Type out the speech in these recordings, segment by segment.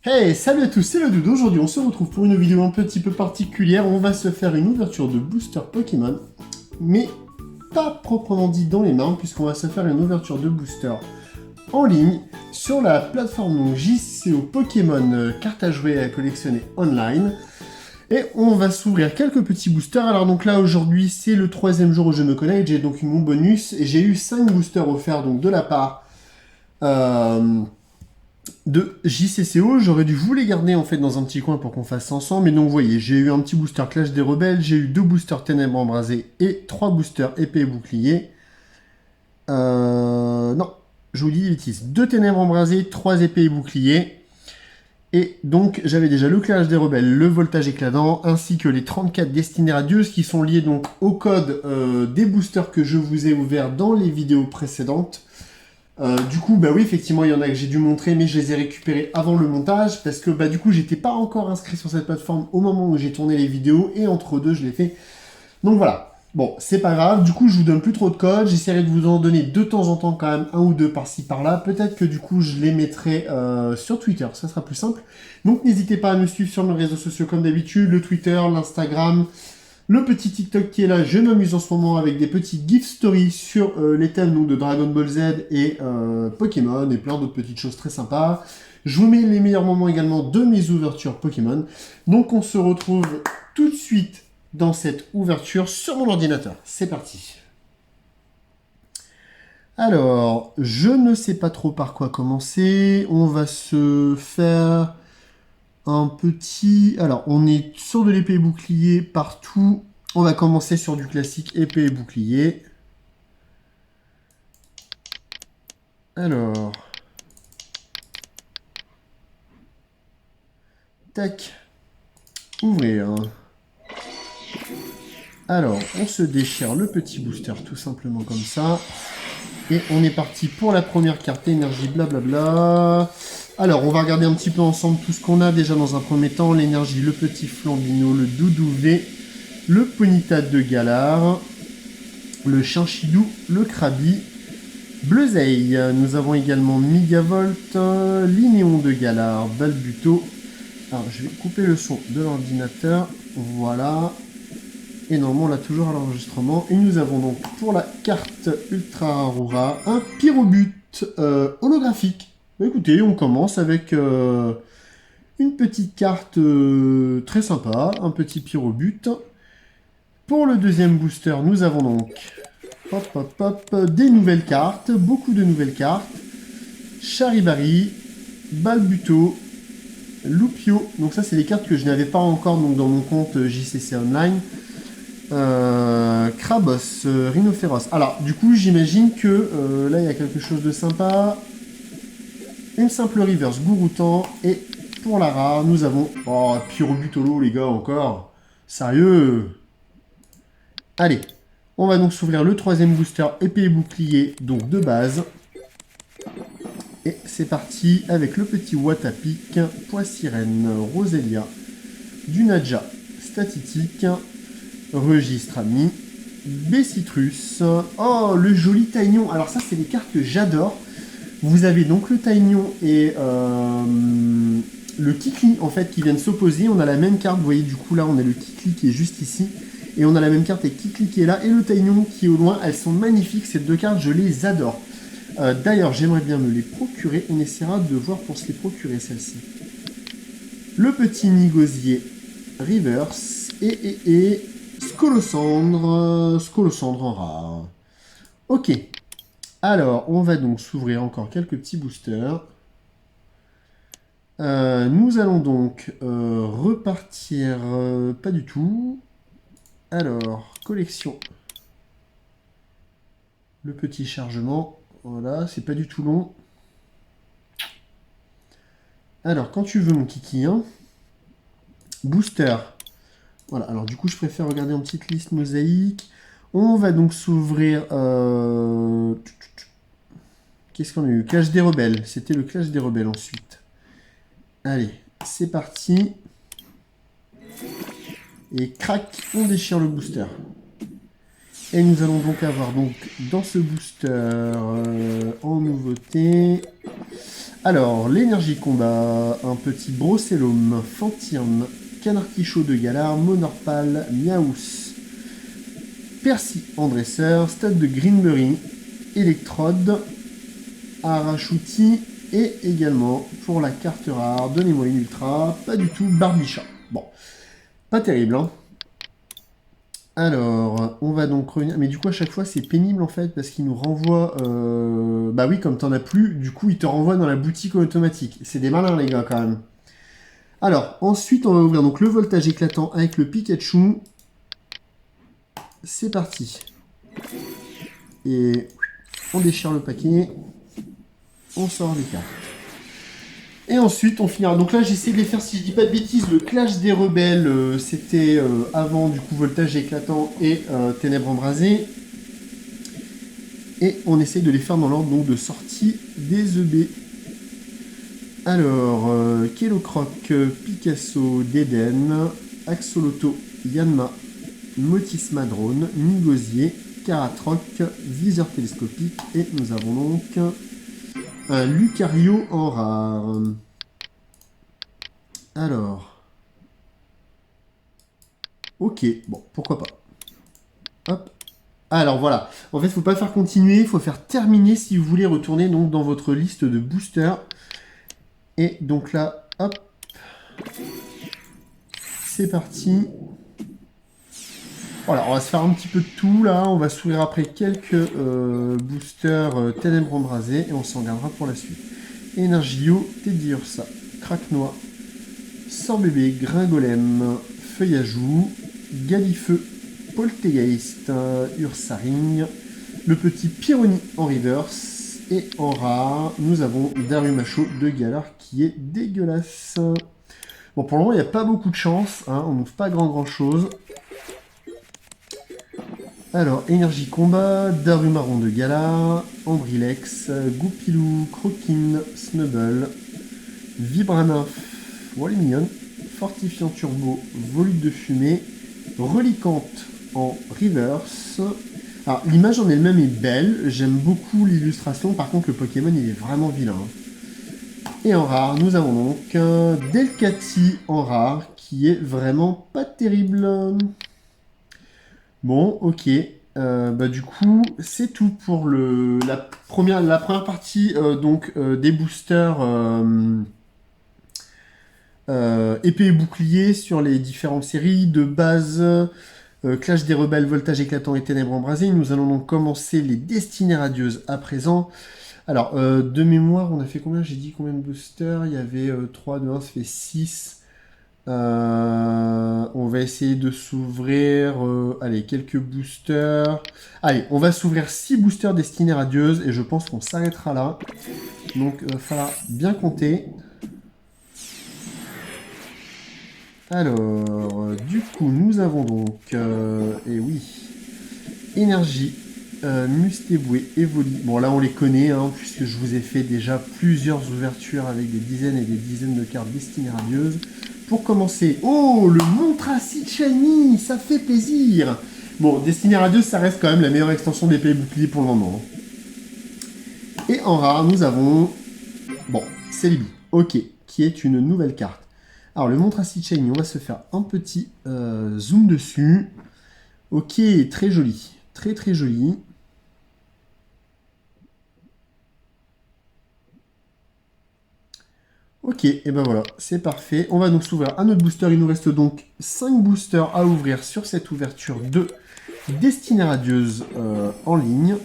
Hey, salut à tous, c'est le Doudou. Aujourd'hui, on se retrouve pour une vidéo un petit peu particulière. On va se faire une ouverture de booster Pokémon, mais pas proprement dit dans les mains, puisqu'on va se faire une ouverture de booster en ligne sur la plateforme donc, JCO Pokémon carte à jouer et à collectionner online. Et on va s'ouvrir quelques petits boosters. Alors donc là, aujourd'hui, c'est le 3e jour où je me connecte. J'ai donc eu mon bonus et j'ai eu 5 boosters offerts donc de la part... de JCCO, j'aurais dû vous les garder en fait dans un petit coin pour qu'on fasse ensemble, mais donc vous voyez, j'ai eu un petit booster Clash des Rebelles, j'ai eu 2 boosters Ténèbres Embrasées et 3 boosters Épée et Bouclier. Non, je vous dis des bêtises, 2 Ténèbres Embrasées, 3 Épées et Bouclier. Et donc j'avais déjà le Clash des Rebelles, le Voltage Éclatant, ainsi que les 34 Destinées Radieuses qui sont liées donc au code des boosters que je vous ai ouverts dans les vidéos précédentes. Du coup, bah oui, effectivement, il y en a que j'ai dû montrer, mais je les ai récupérés avant le montage, parce que bah du coup, j'étais pas encore inscrit sur cette plateforme au moment où j'ai tourné les vidéos, et entre deux, je l'ai fait. Donc voilà. Bon, c'est pas grave, du coup, je vous donne plus trop de codes, j'essaierai de vous en donner de temps en temps quand même, un ou deux par-ci par-là. Peut-être que du coup, je les mettrai sur Twitter, ça sera plus simple. Donc n'hésitez pas à me suivre sur mes réseaux sociaux comme d'habitude, le Twitter, l'Instagram, le petit TikTok qui est là, je m'amuse en ce moment avec des petits gift stories sur les thèmes donc, de Dragon Ball Z et Pokémon et plein d'autres petites choses très sympas. Je vous mets les meilleurs moments également de mes ouvertures Pokémon. Donc on se retrouve tout de suite dans cette ouverture sur mon ordinateur. C'est parti. Alors, je ne sais pas trop par quoi commencer. On va se faire... un petit... Alors, on est sur de l'épée et bouclier partout. On va commencer sur du classique épée et bouclier. Alors... Tac. Ouvrir. Alors, on se déchire le petit booster tout simplement comme ça. Et on est parti pour la première carte énergie, blablabla. Alors, on va regarder un petit peu ensemble tout ce qu'on a déjà dans un premier temps. L'énergie, le petit Flambino, le Doudouvé, le Ponyta de Galar, le Chinchidou, le Krabi, Bleuzeille. Nous avons également Migavolt, Linéon de Galar, Balbuto. Alors, je vais couper le son de l'ordinateur. Voilà. Et normalement, on l'a toujours à l'enregistrement. Et nous avons donc pour la carte Ultra Aurora un Pyrobut holographique. Bah, écoutez, on commence avec une petite carte très sympa, un petit Pyrobut. Pour le deuxième booster, nous avons donc hop, hop, hop, des nouvelles cartes, beaucoup de nouvelles cartes. Charibari, Balbuto, Lupio. Donc ça, c'est les cartes que je n'avais pas encore donc, dans mon compte JCC Online. Krabos, Rhinophéros. Alors, du coup, j'imagine que là, il y a quelque chose de sympa. Une simple reverse Gouroutan. Et pour la rare, nous avons... Oh, Pyrobutolo, les gars, encore. Sérieux. Allez, on va donc s'ouvrir le troisième booster épée et bouclier, donc de base. Et c'est parti avec le petit Watapic, Poissirène, Roselia, Dunaja, Statitique, Registre Ami, Bessitrus. Oh, le joli Taignon. Alors ça, c'est des cartes que j'adore. Vous avez donc le Taignon et le Kikli, en fait, qui viennent s'opposer. On a la même carte, vous voyez, du coup, là, on a le Kikli qui est juste ici. Et on a la même carte avec Kikli qui est là et le Taignon qui est au loin. Elles sont magnifiques, ces deux cartes, je les adore. D'ailleurs, j'aimerais bien me les procurer. On essaiera de voir pour se les procurer, celles-ci. Le petit Nigosier Reverse et Scolosandre en rare. Ok. Alors, on va donc s'ouvrir encore quelques petits boosters. Nous allons donc repartir... pas du tout. Alors, collection. Le petit chargement. Voilà, c'est pas du tout long. Alors, quand tu veux, mon kiki, hein. Booster. Voilà, alors du coup, je préfère regarder en petite liste mosaïque. On va donc s'ouvrir... Qu'est-ce qu'on a eu? Clash des Rebelles. C'était le Clash des Rebelles ensuite. Allez, c'est parti. Et crac, on déchire le booster. Et nous allons donc avoir donc dans ce booster en nouveauté... Alors, l'énergie combat, un petit Brocellum, Fantirn, Canartichaud de Galar, Monorpal, Miaous, Percy en dresseur, Stade de Greenberry, Electrode, Arachuti et également pour la carte rare, donnez-moi une ultra, pas du tout, Barbicha. Bon, pas terrible, hein. Alors, on va donc revenir. Mais du coup, à chaque fois, c'est pénible en fait, parce qu'il nous renvoie. Bah oui, comme t'en as plus, du coup, il te renvoie dans la boutique automatique. C'est des malins, les gars, quand même. Alors, ensuite, on va ouvrir donc le voltage éclatant avec le Pikachu. C'est parti. Et on déchire le paquet. On sort les cartes. Et ensuite, on finira. Donc là, j'essaie de les faire, si je dis pas de bêtises, le Clash des Rebelles, c'était avant, du coup, Voltage éclatant et Ténèbres embrasées. Et on essaie de les faire dans l'ordre donc de sortie des EB. Alors, Kellocroc, Picasso, Deden, Axolotl, Yanma, Motisma Drone, Nigosier, Caratroc, Viseur télescopique, et nous avons donc un Lucario en rare. Alors. Ok, bon, pourquoi pas. Hop. Alors voilà. En fait, il ne faut pas faire continuer, il faut faire terminer si vous voulez retourner donc dans votre liste de boosters. Et donc là, hop. C'est parti. Voilà, on va se faire un petit peu de tout là. On va s'ouvrir après quelques boosters Ténèbres embrasées et on s'en gardera pour la suite. Energio, Teddy Ursa, Craquenois, Sorbébé, Gringolem, Feuillajou, Galifeu, Poltegeist, Ursaring, le petit Pyrrhony en reverse et en rare, nous avons Darumacho de Galar qui est dégueulasse. Bon, pour le moment, il n'y a pas beaucoup de chance, hein, on n'ouvre pas grand chose. Alors, Énergie Combat, Darumaron de Galar, Ambrilex, Goupilou, Croquine, Snubble, Vibranaf, oh, elle est mignonne, Fortifiant Turbo, Volute de fumée, Reliquante en reverse. Alors, l'image en elle-même est belle, j'aime beaucoup l'illustration, par contre le Pokémon il est vraiment vilain. Et en rare, nous avons donc un Delcatty en rare, qui est vraiment pas terrible. Bon, ok. Bah, du coup, c'est tout pour la première partie des boosters épée et bouclier sur les différentes séries de base. Clash des Rebelles, Voltage éclatant et Ténèbres embrasées. Nous allons donc commencer les Destinées radieuses à présent. Alors, de mémoire, on a fait combien? J'ai dit combien de boosters? Il y avait 3, 2, 1, ça fait 6. On va essayer de s'ouvrir allez, quelques boosters. Allez, on va s'ouvrir 6 boosters Destinées radieuses et je pense qu'on s'arrêtera là. Donc, il va falloir bien compter. Alors, du coup, nous avons donc, et oui, Énergie, Mustéboué, Evoli. Bon, là, on les connaît, hein, puisque je vous ai fait déjà plusieurs ouvertures avec des dizaines et des dizaines de cartes Destinées radieuses. Pour commencer, oh, le Montracite Shiny, ça fait plaisir. Bon, Destinées radieuses, ça reste quand même la meilleure extension d'épée et bouclier pour le moment. Et en rare, nous avons, bon, Celebi, ok, qui est une nouvelle carte. Alors, le Montracite Shiny, on va se faire un petit zoom dessus. Ok, très joli. Très, très joli. Ok, et ben voilà, c'est parfait. On va donc s'ouvrir un autre booster. Il nous reste donc 5 boosters à ouvrir sur cette ouverture de Destinées radieuses en ligne.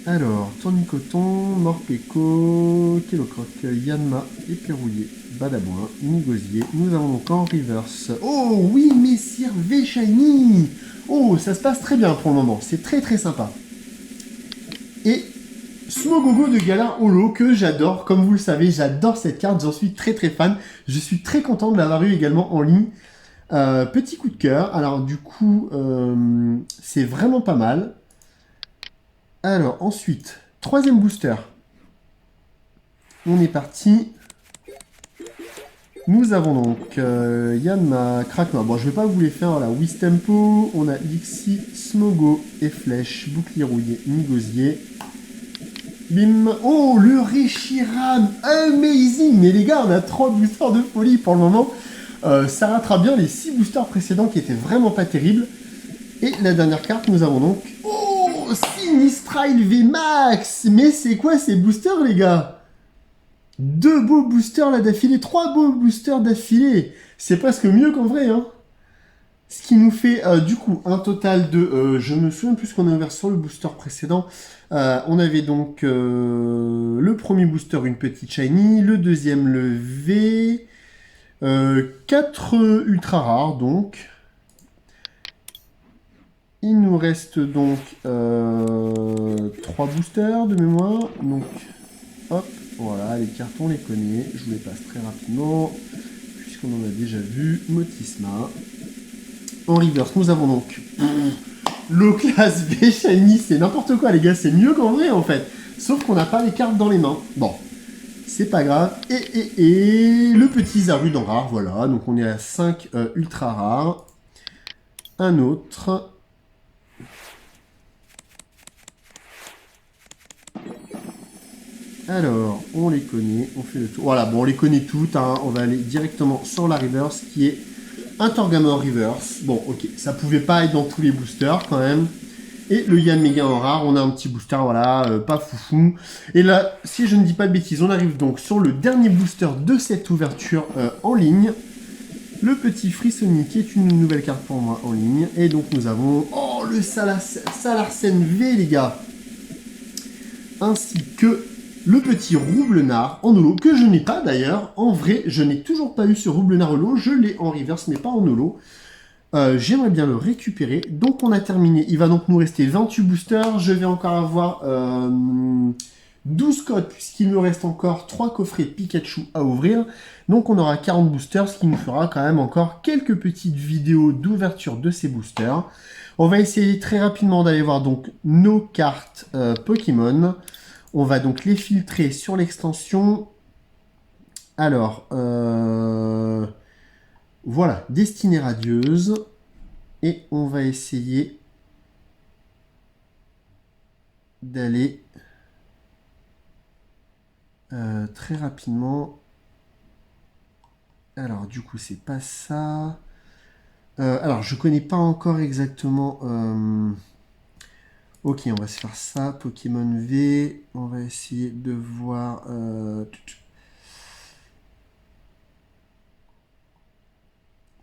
Alors, Tournicoton, Morpeko, Kellocroc, Yanma, Éperrouillé, Badabouin, Nigosier. Nous avons donc en reverse. Oh oui, Messire V-Shiny. Oh, ça se passe très bien pour le moment. C'est très très sympa. Et Smogogo de Galar Holo, que j'adore. Comme vous le savez, j'adore cette carte. J'en suis très très fan. Je suis très content de l'avoir eu également en ligne. Petit coup de cœur. Alors du coup, c'est vraiment pas mal. Alors, ensuite, troisième booster. On est parti. Nous avons donc Yanma, Craquenois. Bon, je ne vais pas vous les faire là. Wistempo, on a Lixi, Smogo et Flèche, Bouclier rouillé, Nigosier. Bim. Oh, le Reshiram. Amazing. Mais les gars, on a 3 boosters de folie pour le moment. Ça rattrape bien les 6 boosters précédents qui étaient vraiment pas terribles. Et la dernière carte, nous avons donc... Oh, Sinistral VMAX. Mais c'est quoi ces boosters, les gars? 2 beaux boosters là d'affilée, 3 beaux boosters d'affilée. C'est presque mieux qu'en vrai, hein. Ce qui nous fait du coup un total de... je me souviens plus ce qu'on a ouvert sur le booster précédent. On avait donc le premier booster, une petite shiny, le deuxième, le V, 4 ultra rares donc. Il nous reste donc 3 boosters de mémoire. Donc, hop, voilà, les cartes on les connaît. Je vous les passe très rapidement, puisqu'on en a déjà vu. Motisma. En reverse, nous avons donc Low-Class V Shiny, c'est n'importe quoi les gars, c'est mieux qu'en vrai en fait. Sauf qu'on n'a pas les cartes dans les mains. Bon, c'est pas grave. Et le petit Zarud en rare, voilà. Donc on est à 5 ultra rares. Un autre. Alors, on les connaît, on fait le tour. Voilà, bon, on les connaît toutes, hein. On va aller directement sur la reverse qui est un Torgamore reverse. Bon, ok, ça pouvait pas être dans tous les boosters quand même. Et le Yanmega en rare, on a un petit booster, voilà, pas foufou. Et là, si je ne dis pas de bêtises, on arrive donc sur le dernier booster de cette ouverture en ligne. Le petit Frissoni qui est une nouvelle carte pour moi en ligne. Et donc nous avons, oh, le Salarsen V, les gars. Ainsi que le petit Roublenard en holo, que je n'ai pas d'ailleurs. En vrai, je n'ai toujours pas eu ce Roublenard holo. Je l'ai en reverse, mais pas en holo. J'aimerais bien le récupérer. Donc on a terminé. Il va donc nous rester 28 boosters. Je vais encore avoir 12 codes, puisqu'il me reste encore 3 coffrets Pikachu à ouvrir. Donc on aura 40 boosters, ce qui nous fera quand même encore quelques petites vidéos d'ouverture de ces boosters. On va essayer très rapidement d'aller voir donc nos cartes Pokémon. On va donc les filtrer sur l'extension. Alors, voilà, Destinée Radieuse. Et on va essayer d'aller très rapidement. Alors, du coup, c'est pas ça. Alors, je connais pas encore exactement... Ok, on va se faire ça, Pokémon V. On va essayer de voir...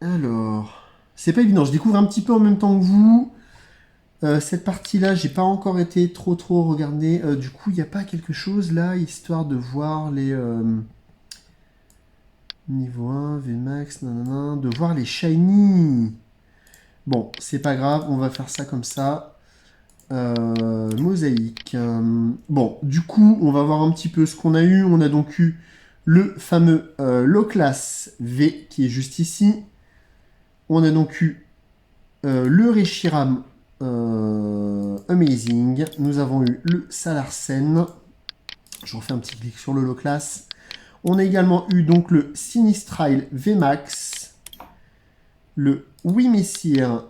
Alors... C'est pas évident, je découvre un petit peu en même temps que vous. Cette partie-là, j'ai pas encore été trop regardé. Du coup, il n'y a pas quelque chose là, histoire de voir les... Niveau 1, VMAX, nanana, de voir les shiny. Bon, c'est pas grave, on va faire ça comme ça. Mosaïque. Bon, du coup, on va voir un petit peu ce qu'on a eu. On a donc eu le fameux Low-Class V qui est juste ici. On a donc eu le Reshiram Amazing. Nous avons eu le Salarsen. Je refais un petit clic sur le Low-Class. On a également eu donc le Sinistral VMAX. Le Wimessir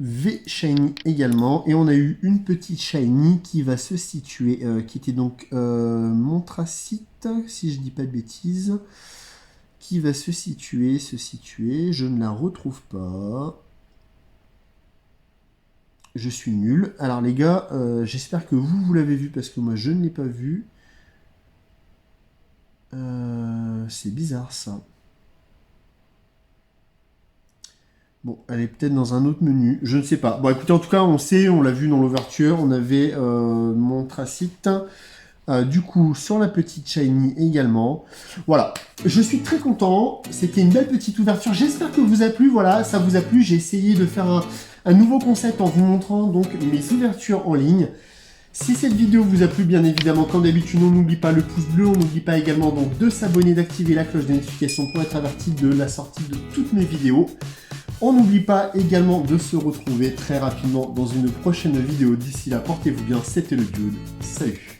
V Shiny également, et on a eu une petite Shiny qui va se situer, qui était donc Montracite, si je dis pas de bêtises, qui va se situer, je ne la retrouve pas. Je suis nul. Alors les gars, j'espère que vous l'avez vu, parce que moi je ne l'ai pas vu. C'est bizarre ça. Bon, elle est peut-être dans un autre menu, je ne sais pas. Bon, écoutez, en tout cas, on sait, on l'a vu dans l'ouverture, on avait Montracite. Du coup, sur la petite Shiny également. Voilà, je suis très content. C'était une belle petite ouverture. J'espère que vous a plu. Voilà, ça vous a plu. J'ai essayé de faire un nouveau concept en vous montrant donc mes ouvertures en ligne. Si cette vidéo vous a plu, bien évidemment, comme d'habitude, on n'oublie pas le pouce bleu. On n'oublie pas également donc de s'abonner, d'activer la cloche de notification pour être averti de la sortie de toutes mes vidéos. On n'oublie pas également de se retrouver très rapidement dans une prochaine vidéo. D'ici là, portez-vous bien. C'était le Dude. Salut!